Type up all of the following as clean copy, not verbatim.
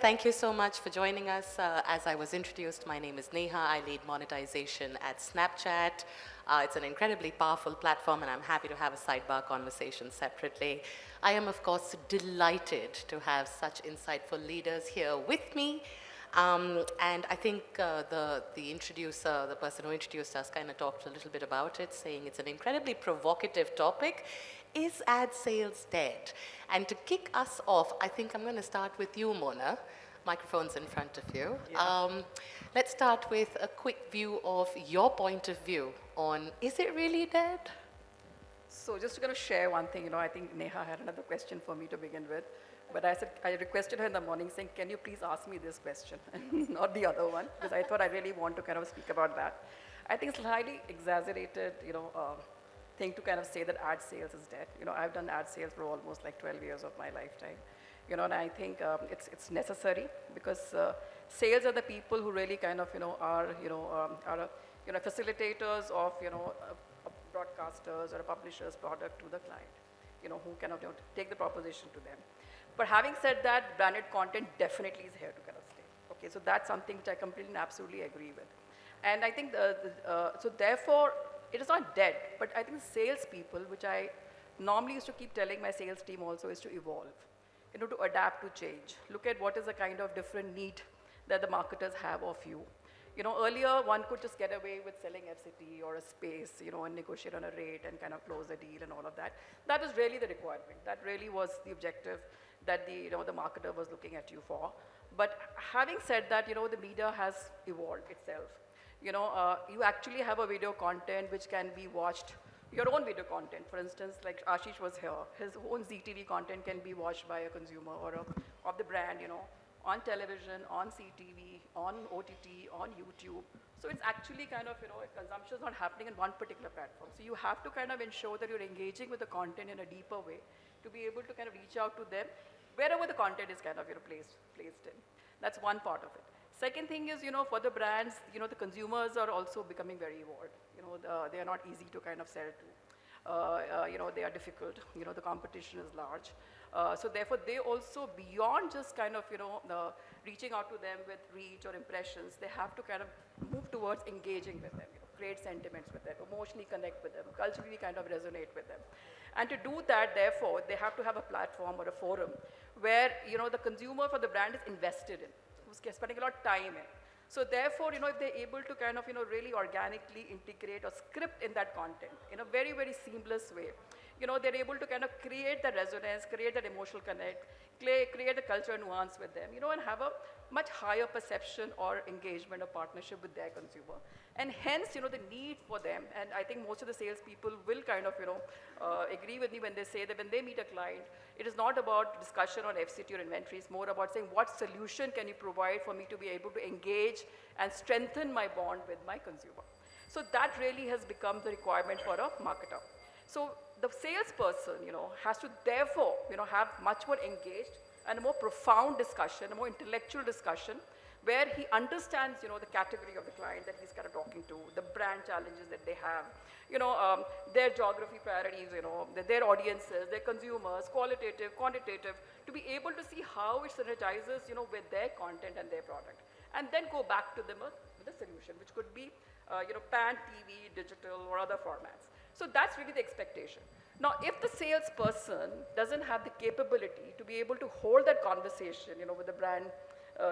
Thank you so much for joining us. As I was introduced, my name is Neha. I lead monetization at Snapchat. It's an incredibly powerful platform, and I'm happy to have a sidebar conversation separately. I am, of course, delighted to have such insightful leaders here with me. And I think the introducer, the person who introduced us, kind of talked a little bit about it, saying it's an incredibly provocative topic. Is ad sales dead? And to kick us off, I think I'm going to start with you, Mona. Microphone's in front of you. Yeah. Let's start with a quick view of your point of view on, is it really dead? So just to kind of share one thing, I think Neha had another question for me to begin with. But I requested her in the morning saying, can you please ask me this question and not the other one? Because I thought I really want to kind of speak about that. I think it's slightly exaggerated, thing to kind of say that ad sales is dead. I've done ad sales for almost like 12 years of my lifetime. And I think it's necessary because sales are the people who really kind of, are facilitators of, a broadcasters or a publisher's product to the client, who kind of take the proposition to them. But having said that, branded content definitely is here to kind of stay. Okay, so that's something which I completely and absolutely agree with. And I think, so therefore, it is not dead, but I think salespeople, which I normally used to keep telling my sales team also, is to evolve, to adapt to change. Look at what is the kind of different need that the marketers have of you. Earlier one could just get away with selling FCT or a space, and negotiate on a rate and kind of close a deal and all of that. That was really the requirement. That really was the objective that the marketer was looking at you for. But having said that, the media has evolved itself. You actually have a video content which can be watched, your own video content. For instance, like Ashish was here, his own ZTV content can be watched by a consumer or of the brand, on television, on CTV, on OTT, on YouTube. So it's actually kind of, consumption is not happening in one particular platform. So you have to kind of ensure that you're engaging with the content in a deeper way to be able to kind of reach out to them wherever the content is kind of, placed in. That's one part of it. Second thing is, for the brands, the consumers are also becoming very evolved. They are not easy to kind of sell to. They are difficult. The competition is large. So therefore, they also, beyond just kind of, reaching out to them with reach or impressions, they have to kind of move towards engaging with them, create sentiments with them, emotionally connect with them, culturally kind of resonate with them. And to do that, therefore, they have to have a platform or a forum where, the consumer for the brand is invested in, who's spending a lot of time in. So therefore, if they're able to kind of, really organically integrate or script in that content in a very, very seamless way, they're able to kind of create that resonance, create that emotional connect, create a cultural nuance with them, and have a much higher perception or engagement or partnership with their consumer. And hence, the need for them, and I think most of the salespeople will kind of, agree with me when they say that when they meet a client, it is not about discussion on FCT or inventory, it's more about saying what solution can you provide for me to be able to engage and strengthen my bond with my consumer. So that really has become the requirement for a marketer. So the salesperson, has to therefore, have much more engaged and a more profound discussion, a more intellectual discussion, where he understands, the category of the client that he's kind of talking to, the brand challenges that they have, their geography priorities, their audiences, their consumers, qualitative, quantitative, to be able to see how it synergizes, with their content and their product. And then go back to them with a solution, which could be, pan, TV, digital, or other formats. So that's really the expectation. Now, if the salesperson doesn't have the capability to be able to hold that conversation, with the brand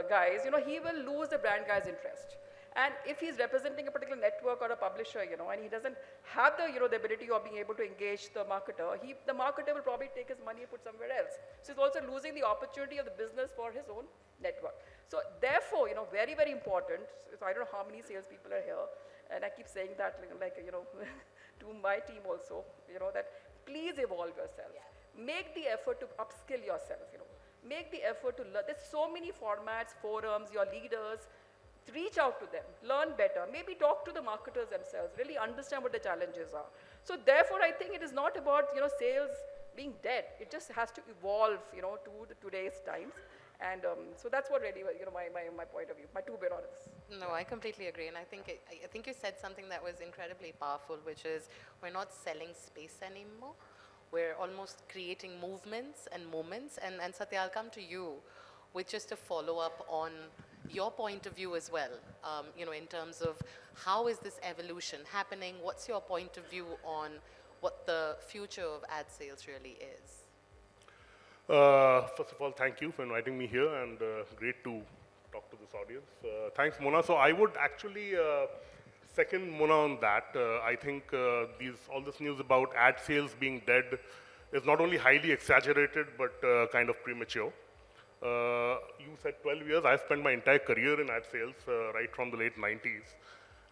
guys, he will lose the brand guy's interest. And if he's representing a particular network or a publisher, and he doesn't have the, the ability of being able to engage the marketer, the marketer will probably take his money and put somewhere else. So he's also losing the opportunity of the business for his own network. So therefore, very, very important, so I don't know how many salespeople are here, and I keep saying that, to my team also, that please evolve yourself. Yeah. Make the effort to upskill yourself, Make the effort to learn. There's so many formats, forums, your leaders. Reach out to them, learn better, maybe talk to the marketers themselves, really understand what the challenges are. So therefore, I think it is not about, sales being dead. It just has to evolve, to today's times. And so that's what really, my point of view, my 2 bit on this. No, I completely agree. And I think you said something that was incredibly powerful, which is we're not selling space anymore. We're almost creating movements and moments. And Satya, I'll come to you. with just a follow-up on your point of view as well, in terms of how is this evolution happening? What's your point of view on what the future of ad sales really is? First of all, thank you for inviting me here, and great to talk to this audience. Thanks, Mona. So I would actually second Mona on that. I think all this news about ad sales being dead is not only highly exaggerated, but kind of premature. You said 12 years. I spent my entire career in ad sales, right from the late 90s.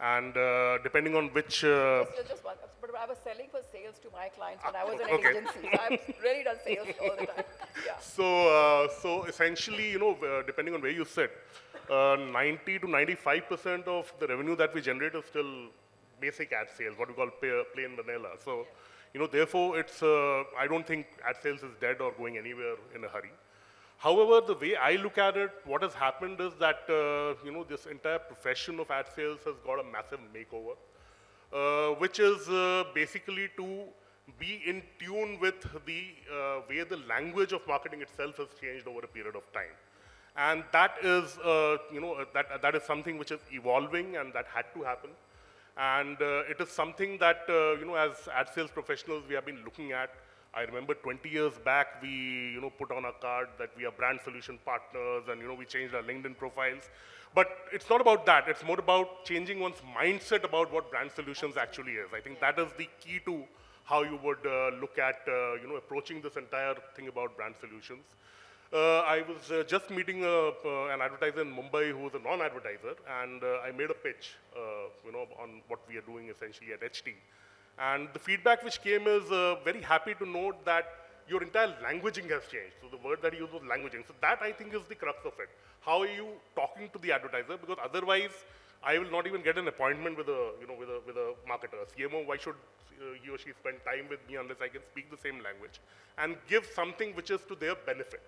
And depending on which... Just one, but I was selling for sales to my clients when I was in an agency. So I've really done sales all the time. Yeah. So essentially, depending on where you sit, 90 to 95% of the revenue that we generate is still basic ad sales, what we call plain vanilla. So, therefore, I don't think ad sales is dead or going anywhere in a hurry. However, the way I look at it, what has happened is that, this entire profession of ad sales has got a massive makeover, which is basically to be in tune with the way the language of marketing itself has changed over a period of time. And that is, that is something which is evolving, and that had to happen. And it is something that, as ad sales professionals, we have been looking at. I remember 20 years back, we put on a card that we are brand solution partners, and we changed our LinkedIn profiles. But it's not about that. It's more about changing one's mindset about what brand solutions actually is. I think that is the key to how you would look at approaching this entire thing about brand solutions. I was just meeting an advertiser in Mumbai who was a non-advertiser, and I made a pitch on what we are doing essentially at HT. And the feedback which came is very happy to note that your entire languaging has changed. So the word that he used was languaging. So that, I think, is the crux of it. How are you talking to the advertiser? Because otherwise, I will not even get an appointment with a marketer. CMO, why should he or she spend time with me unless I can speak the same language and give something which is to their benefit?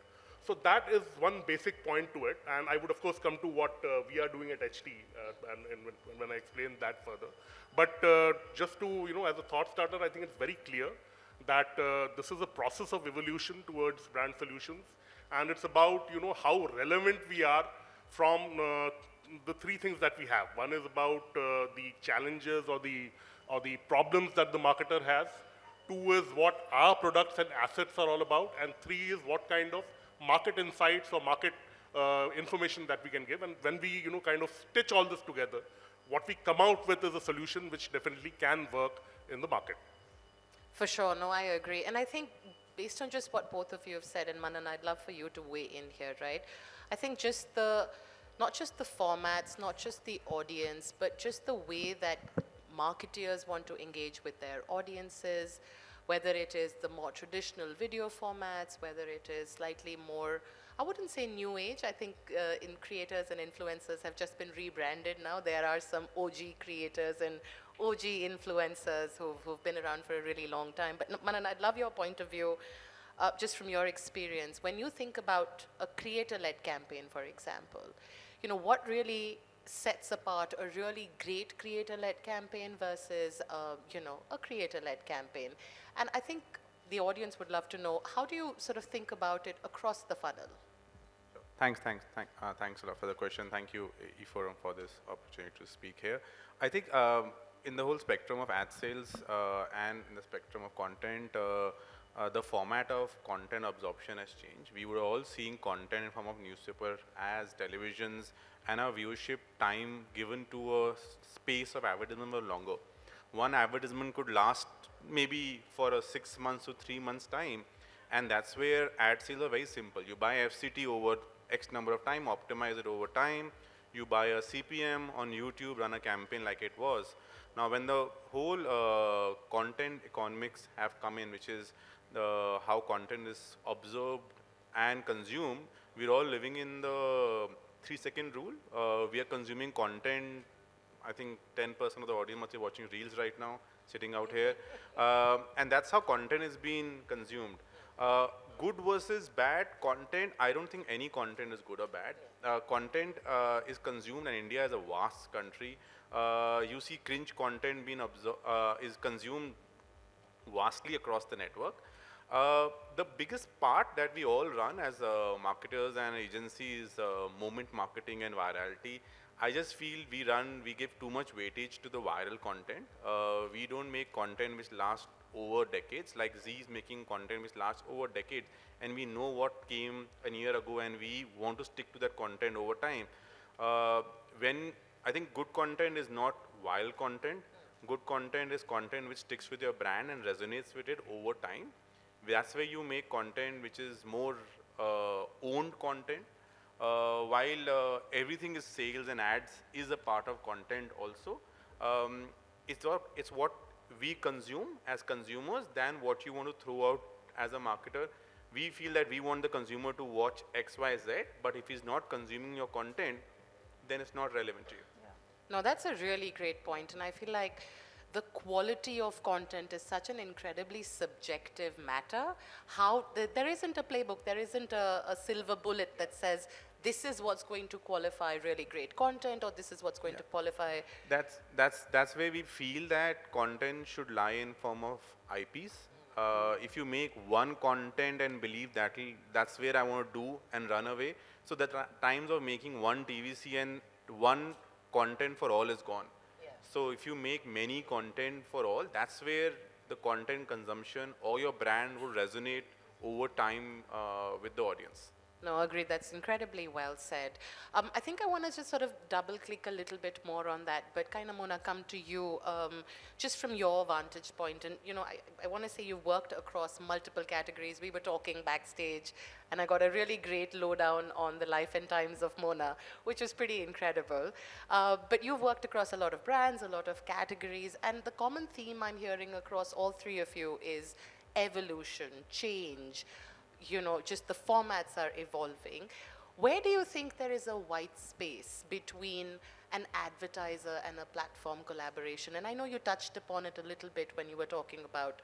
So that is one basic point to it, and I would of course come to what we are doing at HT and when I explain that further. But just to, as a thought starter, I think it's very clear that this is a process of evolution towards brand solutions, and it's about, how relevant we are from the three things that we have. One is about the challenges or the problems that the marketer has. Two is what our products and assets are all about, and three is what kind of market insights or market information that we can give. And when we, kind of stitch all this together, what we come out with is a solution which definitely can work in the market. For sure, no, I agree. And I think based on just what both of you have said, and Manan, I'd love for you to weigh in here, right? I think not just the formats, not just the audience, but just the way that marketeers want to engage with their audiences, whether it is the more traditional video formats, whether it is slightly more, I wouldn't say new age. I think in creators and influencers have just been rebranded now. There are some OG creators and OG influencers who've been around for a really long time. But Manan, I'd love your point of view, just from your experience. When you think about a creator-led campaign, for example, what really sets apart a really great creator-led campaign versus, a creator-led campaign? And I think the audience would love to know, how do you sort of think about it across the funnel? Thanks a lot for the question. Thank you, eForum, for this opportunity to speak here. I think in the whole spectrum of ad sales and in the spectrum of content, the format of content absorption has changed. We were all seeing content in form of newspaper, ads, televisions, and our viewership time given to a space of advertisement was longer. One advertisement could last maybe for a 6 months to 3 months time, and that's where ad sales are very simple. You buy FCT over X number of time, optimize it over time. You buy a CPM on YouTube, run a campaign like it was. Now, when the whole content economics have come in, which is how content is observed and consumed, we're all living in the 3-second rule. We are consuming content. I think 10% of the audience must be watching reels right now, sitting out here. And that's how content is being consumed. Good versus bad content, I don't think any content is good or bad. Content is consumed, and India is a vast country. You see cringe content being is consumed vastly across the network. The biggest part that we all run as marketers and agencies, moment marketing and virality. I just feel we give too much weightage to the viral content. We don't make content which lasts over decades, like Z is making content which lasts over decades, and we know what came a year ago, and we want to stick to that content over time. When I think good content is not viral content. Good content is content which sticks with your brand and resonates with it over time. That's where you make content which is more owned content, while everything is sales and ads is a part of content also. It's what we consume as consumers than what you want to throw out as a marketer. We feel that we want the consumer to watch X, Y, Z, but if he's not consuming your content, then it's not relevant to you. No, that's a really great point, and I feel like the quality of content is such an incredibly subjective matter. There isn't a playbook, there isn't a silver bullet that says this is what's going to qualify really great content, or this is what's going to qualify. That's where we feel that content should lie in form of IPs. If you make one content and believe that's where I want to do and run away, so the times of making one TVC and one content for all is gone. Yeah. So if you make many content for all, that's where the content consumption or your brand will resonate over time with the audience. No, agreed. That's incredibly well said. I think I want to just sort of double click a little bit more on that, but kind of, Mona, come to you just from your vantage point. And, you know, I want to say you've worked across multiple categories. We were talking backstage, and I got a really great lowdown on the life and times of Mona, which was pretty incredible. But you've worked across a lot of brands, a lot of categories, and the common theme I'm hearing across all three of you is evolution, change. You know, just the formats are evolving. Where do you think there is a white space between an advertiser and a platform collaboration? And I know you touched upon it a little bit when you were talking about,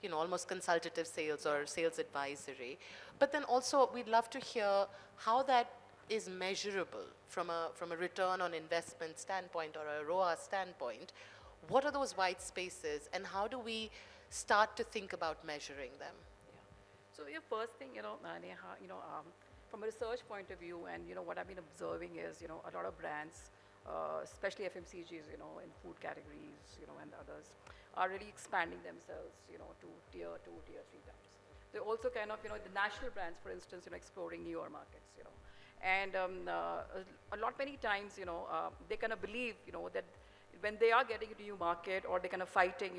you know, almost consultative sales or sales advisory. But then also we'd love to hear how that is measurable from a return on investment standpoint or a ROAS standpoint. What are those white spaces, and how do we start to think about measuring them? So your first thing, Neha, from a research point of view, and what I've been observing is, a lot of brands, especially FMCGs, in food categories, and others, are really expanding themselves, to tier 2, tier 3 towns. They're also kind of, the national brands, for instance, exploring newer markets, and many times, they kind of believe, that when they are getting into a new market, or they're kind of fighting,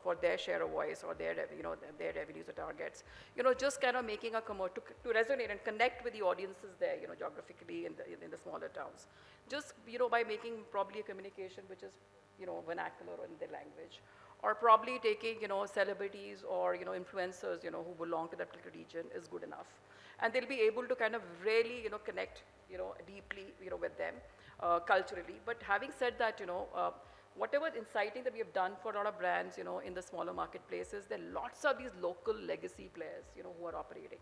for their share of voice or their, their revenues or targets, just kind of making a to resonate and connect with the audiences there, geographically in the smaller towns. Just, by making probably a communication which is, vernacular or in their language, or probably taking, celebrities or, influencers, who belong to that particular region is good enough. And they'll be able to kind of really, connect, deeply, with them. Culturally. But having said that, whatever inciting that we have done for a lot of brands, in the smaller marketplaces, there are lots of these local legacy players, who are operating.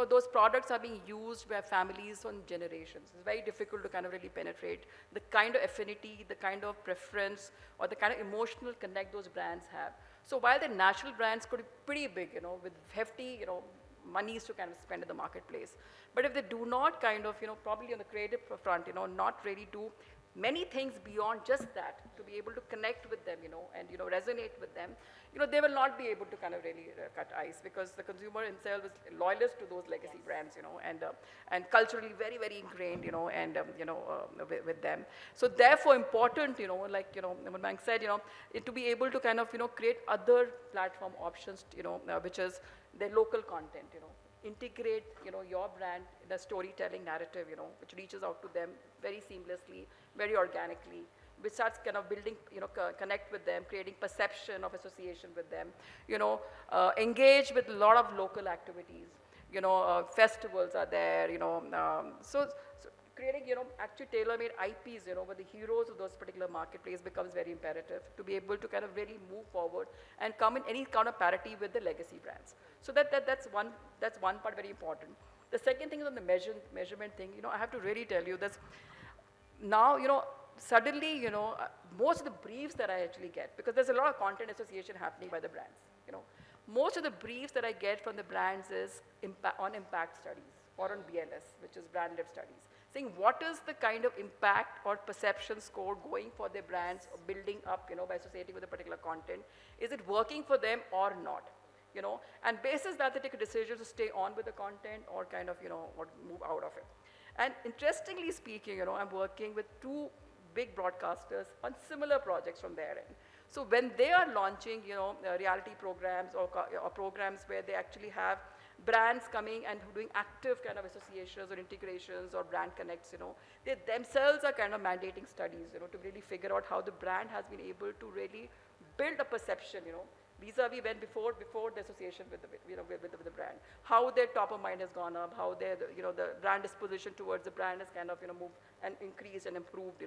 Those products are being used by families on generations. It's very difficult to kind of really penetrate the kind of affinity, the kind of preference, or the kind of emotional connect those brands have. So while the national brands could be pretty big, with hefty, monies to kind of spend in the marketplace. But if they do not kind of, probably on the creative front, not really do many things beyond just that, to be able to connect with them, and, resonate with them, they will not be able to kind of really cut ice, because the consumer himself is loyalist to those legacy brands, and culturally very, very ingrained, and, with them. So therefore important, like, what Mank said, to be able to kind of, create other platform options, which is their local content, integrate, your brand in a storytelling narrative, which reaches out to them very seamlessly, very organically, which starts kind of building, connect with them, creating perception of association with them, engage with a lot of local activities, festivals are there, so creating, actually tailor-made IPs, with the heroes of those particular marketplace becomes very imperative to be able to kind of really move forward and come in any kind of parity with the legacy brands. So that's one part very important. The second thing is on the measurement thing. I have to really tell you this. Now, suddenly, most of the briefs that I actually get, because there's a lot of content association happening by the brands, most of the briefs that I get from the brands is on impact studies or on BLS, which is brand-led studies, saying what is the kind of impact or perception score going for their brands, or building up, by associating with a particular content. Is it working for them or not? And basis that they take a decision to stay on with the content or kind of, or move out of it. And interestingly speaking, I'm working with two big broadcasters on similar projects from their end. So when they are launching, reality programs or programs where they actually have brands coming and doing active kind of associations or integrations or brand connects, they themselves are kind of mandating studies, to really figure out how the brand has been able to really build a perception, vis-a-vis when before the association with the, with the brand, how their top of mind has gone up, how their, the brand disposition towards the brand has kind of, moved and increased and improved,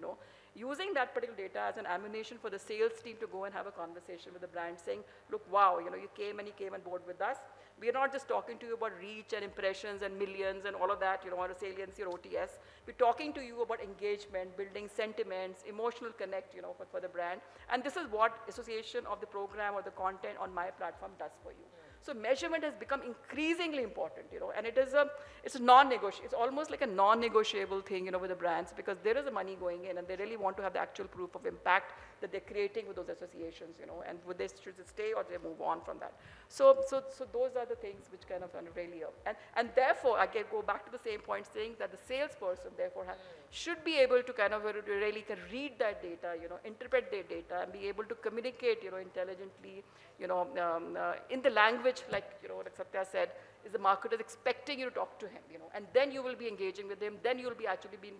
Using that particular data as an ammunition for the sales team to go and have a conversation with the brand saying, look, wow, you came on board with us. We are not just talking to you about reach and impressions and millions and all of that, or saliency or OTS. We're talking to you about engagement, building sentiments, emotional connect, for the brand. And this is what association of the program or the content on my platform does for you. So measurement has become increasingly important, and it's a non-negotiable, it's almost like a non-negotiable thing, with the brands, because there is a money going in and they really want to have the actual proof of impact that they're creating with those associations, and would they should they stay or they move on from that. So those are the things which kind of really, and therefore I can go back to the same point saying that the salesperson therefore should be able to kind of really can read that data, interpret their data and be able to communicate, intelligently, in the language, like Satya said, is the marketer expecting you to talk to him, and then you will be engaging with him, then you will be actually being,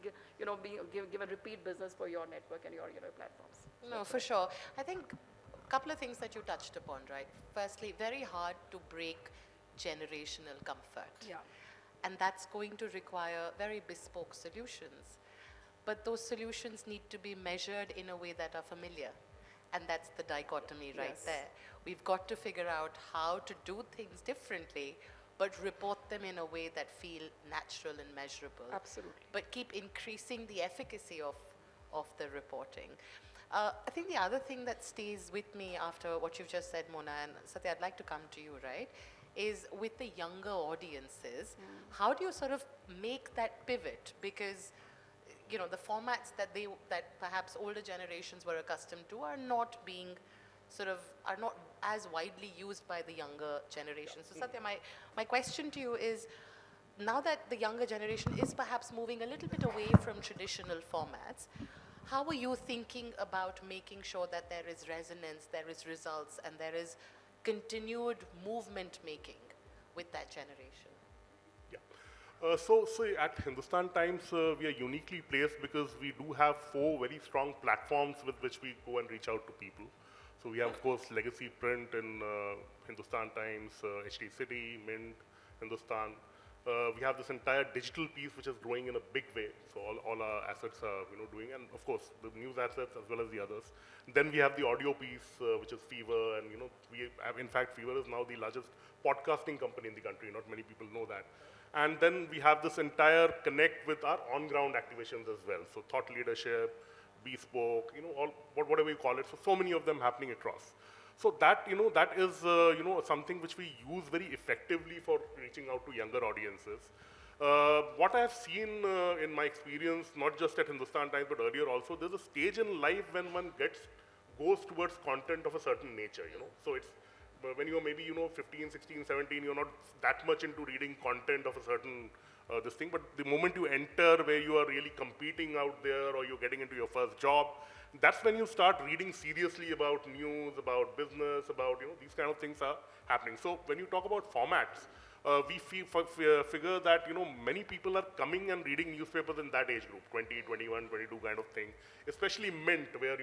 given repeat business for your network and your, platforms. No, for sure. I think a couple of things that you touched upon, right? Firstly, very hard to break generational comfort. Yeah. And that's going to require very bespoke solutions. But those solutions need to be measured in a way that are familiar. And that's the dichotomy right there. We've got to figure out how to do things differently, but report them in a way that feel natural and measurable. Absolutely. But keep increasing the efficacy of the reporting. I think the other thing that stays with me after what you've just said, Mona, and Satya, I'd like to come to you, right, is with the younger audiences, how do you sort of make that pivot? Because the formats that perhaps older generations were accustomed to are not as widely used by the younger generation. So Satya, my question to you is, now that the younger generation is perhaps moving a little bit away from traditional formats, how are you thinking about making sure that there is resonance, there is results, and there is continued movement making with that generation? Yeah. So at Hindustan Times, we are uniquely placed because we do have 4 very strong platforms with which we go and reach out to people. So we have, of course, legacy print in Hindustan Times, HD City, Mint, Hindustan. We have this entire digital piece which is growing in a big way. So all our assets are doing, and of course the news assets as well as the others. Then we have the audio piece, which is Fever, and we have, in fact, Fever is now the largest podcasting company in the country. Not many people know that. And then we have this entire connect with our on-ground activations as well. So thought leadership, bespoke, whatever you call it. So many of them happening across. So that, that is, something which we use very effectively for reaching out to younger audiences. What I have seen in my experience, not just at Hindustan Times, but earlier also, there's a stage in life when one goes towards content of a certain nature, So it's, when you're maybe, 15, 16, 17, you're not that much into reading content of a certain this thing, but the moment you enter where you are really competing out there or you're getting into your first job, that's when you start reading seriously about news, about business, about, these kind of things are happening. So when you talk about formats, we figure that, many people are coming and reading newspapers in that age group, 20, 21, 22 kind of thing, especially Mint, where,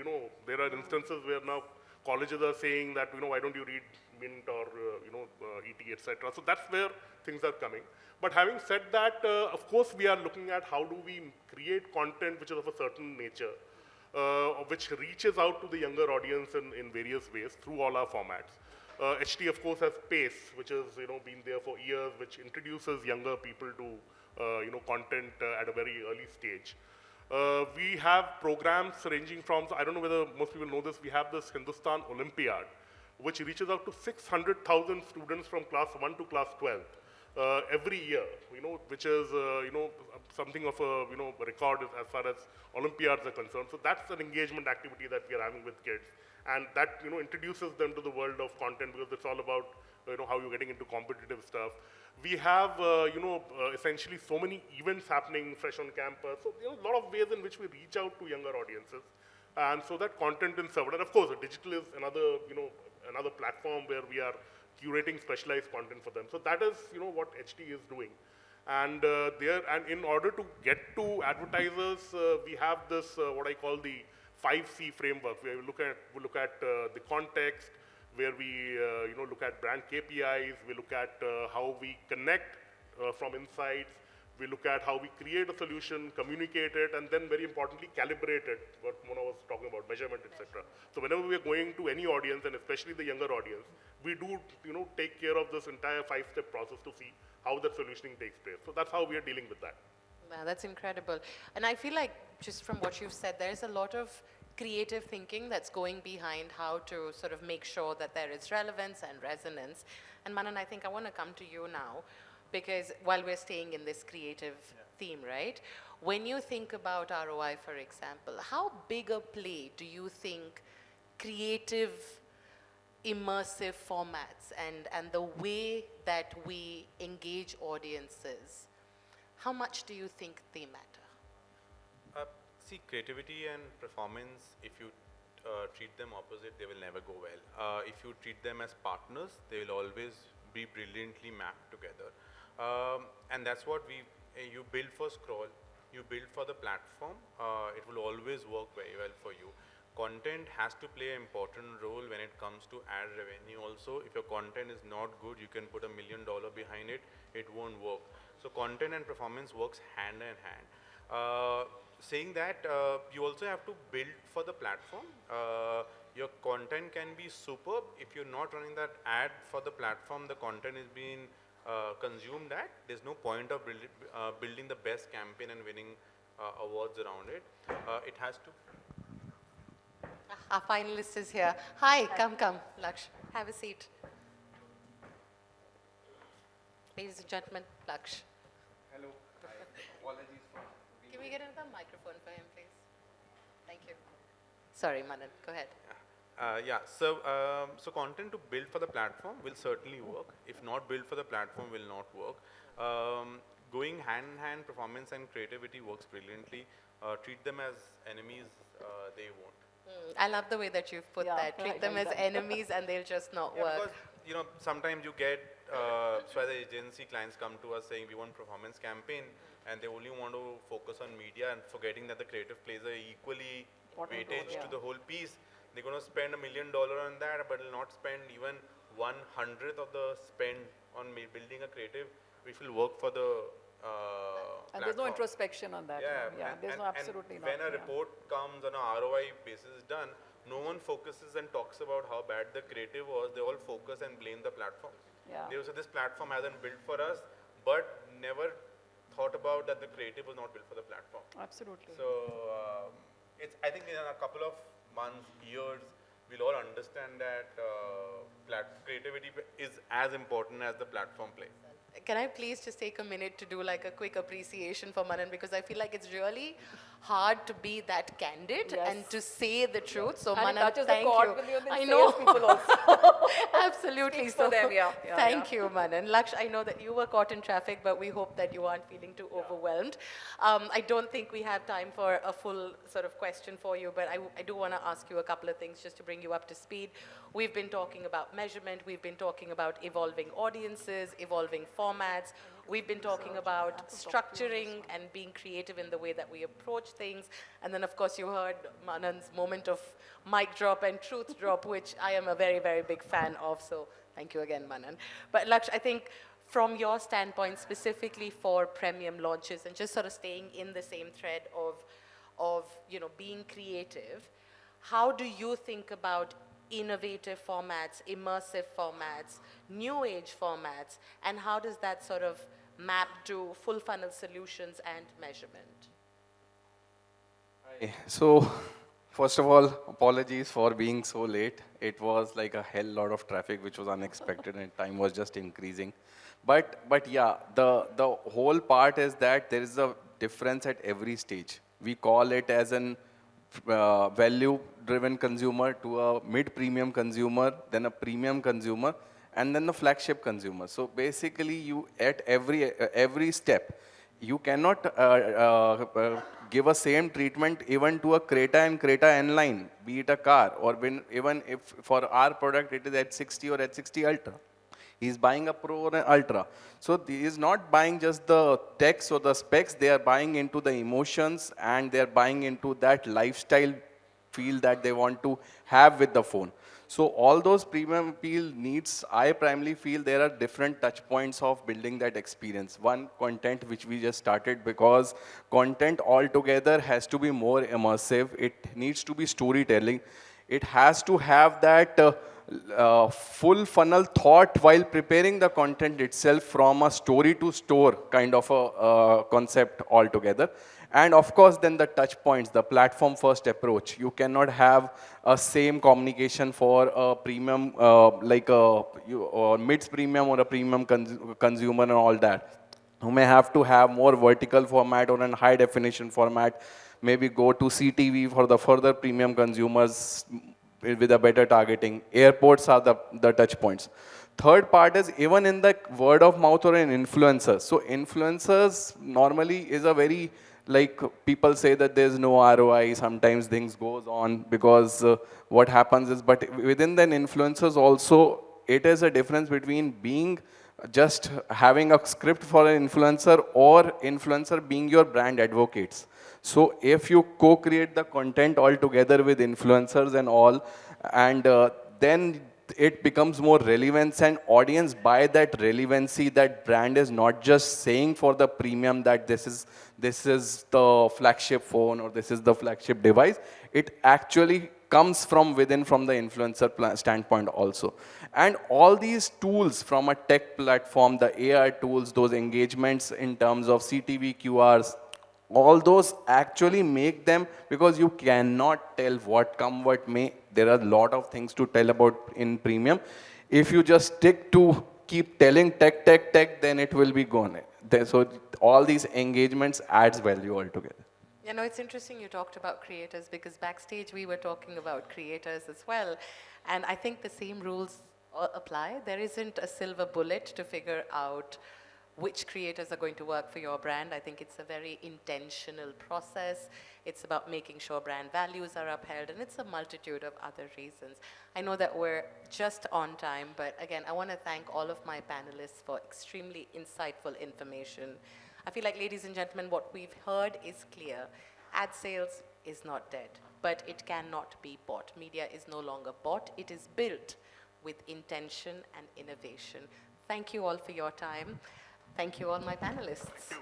there are instances where now colleges are saying that, why don't you read Mint or, ET, etc. So that's where things are coming. But having said that, of course, we are looking at how do we create content which is of a certain nature, which reaches out to the younger audience in various ways through all our formats. HT, of course, has Pace, which has been there for years, which introduces younger people to content at a very early stage. We have programs ranging from, so I don't know whether most people know this, we have this Hindustan Olympiad, which reaches out to 600,000 students from class 1 to class 12 every year, which is, something of a, record as far as Olympiads are concerned. So that's an engagement activity that we are having with kids. And that, introduces them to the world of content because it's all about, how you're getting into competitive stuff. We have, essentially so many events happening fresh on campus. So, a lot of ways in which we reach out to younger audiences. And so that content is served. And of course, digital is another, another platform where we are curating specialized content for them. So that is, what HT is doing. And and in order to get to advertisers, we have this, what I call the 5C framework, where we look at the context, where we, look at brand KPIs, we look at how we connect from insights, we look at how we create a solution, communicate it, and then very importantly, calibrate it, what Mona was talking about, measurement, etc. So whenever we are going to any audience, and especially the younger audience, we do, take care of this entire 5-step process to see how that solutioning takes place. So that's how we are dealing with that. Wow, that's incredible. And I feel like, just from what you've said, there's a lot of creative thinking that's going behind how to sort of make sure that there is relevance and resonance. And Manan, I think I want to come to you now, because while we're staying in this creative theme, right? When you think about ROI, for example, how big a play do you think creative, immersive formats and the way that we engage audiences, how much do you think they matter? See, creativity and performance, if you treat them opposite, they will never go well. If you treat them as partners, they will always be brilliantly mapped together. And that's what you build for Scroll, you build for the platform, it will always work very well for you. Content has to play an important role when it comes to ad revenue also. If your content is not good, you can put $1 million behind it, it won't work. So content and performance works hand in hand. Saying that, you also have to build for the platform. Your content can be superb. If you're not running that ad for the platform, the content is being consumed at, there's no point of building the best campaign and winning awards around it. It has to. Our finalist is here. Hi, come, Laksh, have a seat. Ladies and gentlemen, Laksh. Hello. Hi. Apologies for Can we get another microphone for him, please? Thank you. Sorry, Manan, go ahead. So content to build for the platform will certainly work. If not built for the platform, will not work. Going hand in hand, performance and creativity works brilliantly. Treat them as enemies, they won't. I love the way that you've put that. Treat them as enemies and they'll just not work. Because, sometimes you get, so as an agency, clients come to us saying we want performance campaign and they only want to focus on media and forgetting that the creative plays a equally weightage to the whole piece. They're going to spend $1 million on that, but will not spend even 1/100th of the spend on building a creative, which will work for the and there's no introspection on that. There's no absolutely not. When a report comes on a ROI basis done, no one focuses and talks about how bad the creative was. They all focus and blame the platform. They will say this platform hasn't built for us, but never thought about that the creative was not built for the platform. Absolutely. So I think in a couple of months, years, we'll all understand that creativity is as important as the platform play. Can I please just take a minute to do like a quick appreciation for Manan, because I feel like it's really hard to be that candid and to say the truth. So and Manan, thank you. I know. People also. Absolutely. So them, thank you, Manan. Laksh, I know that you were caught in traffic, but we hope that you aren't feeling too overwhelmed. I don't think we have time for a full sort of question for you, but I do want to ask you a couple of things just to bring you up to speed. We've been talking about measurement. We've been talking about evolving audiences, evolving formats. We've been talking about structuring and being creative in the way that we approach things. And then, of course, you heard Manan's moment of mic drop and truth drop, which I am a very, very big fan of. So thank you again, Manan. But Laksh, I think from your standpoint, specifically for premium launches and just sort of staying in the same thread of being creative, how do you think about innovative formats, immersive formats, new age formats, and how does that sort of map to full funnel solutions and measurement? So First of all, apologies for being so late. It was like a hell lot of traffic, which was unexpected, and time was just increasing. But yeah, the whole part is that there is a difference at every stage. We call it as an value-driven consumer to a mid-premium consumer, then a premium consumer, and then the flagship consumer. So basically, you at every step, you cannot give a same treatment even to a Creta and Creta N line, be it a car, or even if for our product it is at 60 or at 60 Ultra. He's buying a Pro or an Ultra. So he is not buying just the text or the specs, they are buying into the emotions and they are buying into that lifestyle feel that they want to have with the phone. So all those premium appeal needs, I primarily feel there are different touch points of building that experience. One, content, which we just started, because content altogether has to be more immersive. It needs to be storytelling. It has to have that full funnel thought while preparing the content itself from a story to store kind of a concept altogether. And of course, then the touch points, the platform first approach. You cannot have a same communication for a premium, like a mid premium or a premium consumer and all that. You may have to have more vertical format or a high definition format. Maybe go to CTV for the further premium consumers with a better targeting. Airports are the touch points. Third part is even in the word of mouth or an influencer. So influencers normally is a very, like people say that there's no ROI, sometimes things goes on because what happens is, but within the influencers also, it is a difference between being just having a script for an influencer or influencer being your brand advocates. So if you co-create the content all together with influencers and all, and then it becomes more relevance and audience buy that relevancy, that brand is not just saying for the premium that this is the flagship phone or this is the flagship device. It actually comes from within, from the influencer standpoint also. And all these tools from a tech platform, the AR tools, those engagements in terms of CTV, QRs, all those actually make them, because you cannot tell what come what may. There are a lot of things to tell about in premium. If you just stick to keep telling tech, tech, tech, then it will be gone. So all these engagements adds value altogether. You know, it's interesting you talked about creators because backstage we were talking about creators as well. And I think the same rules apply. There isn't a silver bullet to figure out which creators are going to work for your brand. I think it's a very intentional process. It's about making sure brand values are upheld, and it's a multitude of other reasons. I know that we're just on time, but again, I want to thank all of my panelists for extremely insightful information. I feel like, ladies and gentlemen, what we've heard is clear. Ad sales is not dead, but it cannot be bought. Media is no longer bought. It is built with intention and innovation. Thank you all for your time. Thank you all my panelists.